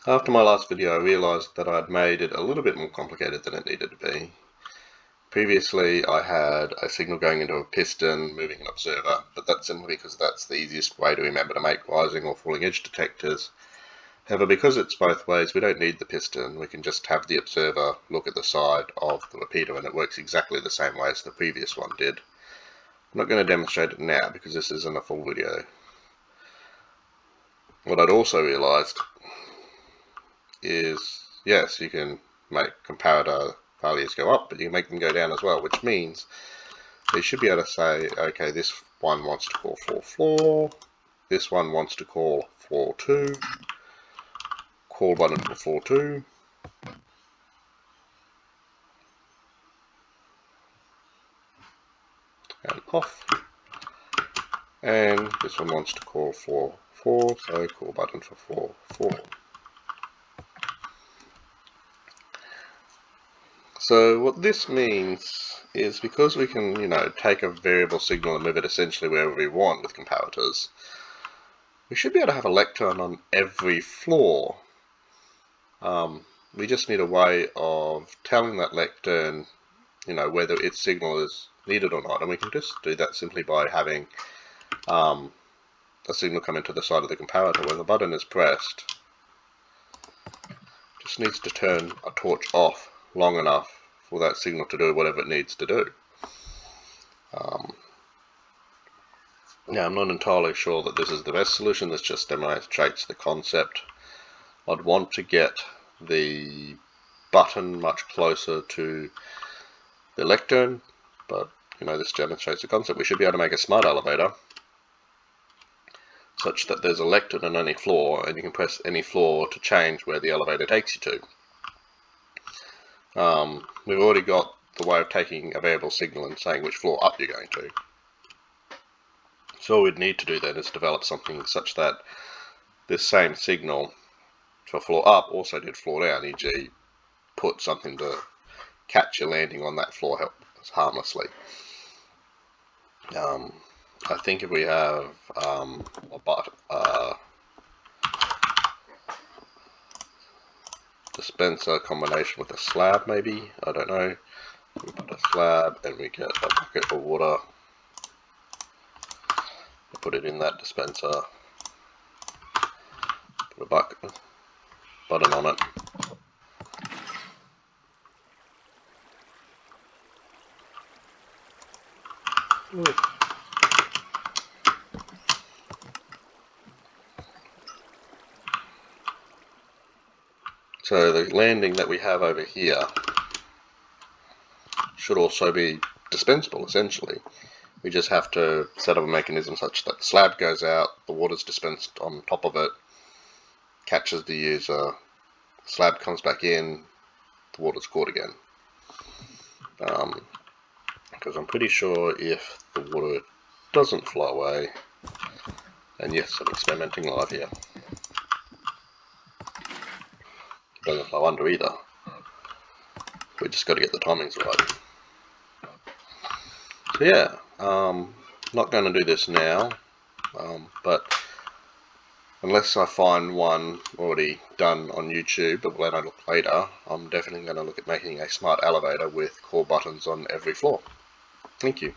After my last video, I realized that I'd made it a little bit more complicated than it needed to be. Previously, I had a signal going into a piston, moving an observer, but that's simply because that's the easiest way to remember to make rising or falling edge detectors. However, because it's both ways, we don't need the piston. We can just have the observer look at the side of the repeater, and it works exactly the same way as the previous one did. I'm not going to demonstrate it now because this isn't a full video. What I'd also realized is, yes, you can make comparator values go up, but you can make them go down as well, which means you should be able to say, okay, this one wants to call floor, this one wants to call floor 2, call button for floor 2, and off, and this one wants to call floor 4, so call button for floor 4. So what this means is, because we can, take a variable signal and move it essentially wherever we want with comparators, we should be able to have a lectern on every floor. We just need a way of telling that lectern, whether its signal is needed or not, and we can just do that simply by having a signal come into the side of the comparator. When the button is pressed, it just needs to turn a torch off long enough for that signal to do whatever it needs to do. Now, I'm not entirely sure that this is the best solution. This just demonstrates the concept. I'd want to get the button much closer to the lectern, but this demonstrates the concept. We should be able to make a smart elevator such that there's a lectern on any floor, and you can press any floor to change where the elevator takes you to. We've already got the way of taking a variable signal and saying which floor up you're going to. So all we'd need to do then is develop something such that this same signal for floor up also did floor down, e.g. put something to catch you landing on that floor harmlessly. I think if we have a dispenser combination with a slab, maybe, I don't know. We put a slab and we get a bucket of water. We put it in that dispenser. Put a button on it. Ooh. So the landing that we have over here should also be dispensable, essentially. We just have to set up a mechanism such that the slab goes out, the water's dispensed on top of it, catches the user, the slab comes back in, the water's caught again. Because I'm pretty sure if the water doesn't flow away, and yes, I'm experimenting live here, it doesn't flow under either. We just got to get the timings right. So yeah, not going to do this now, but unless I find one already done on YouTube, but when I look later, I'm definitely going to look at making a smart elevator with core buttons on every floor. Thank you.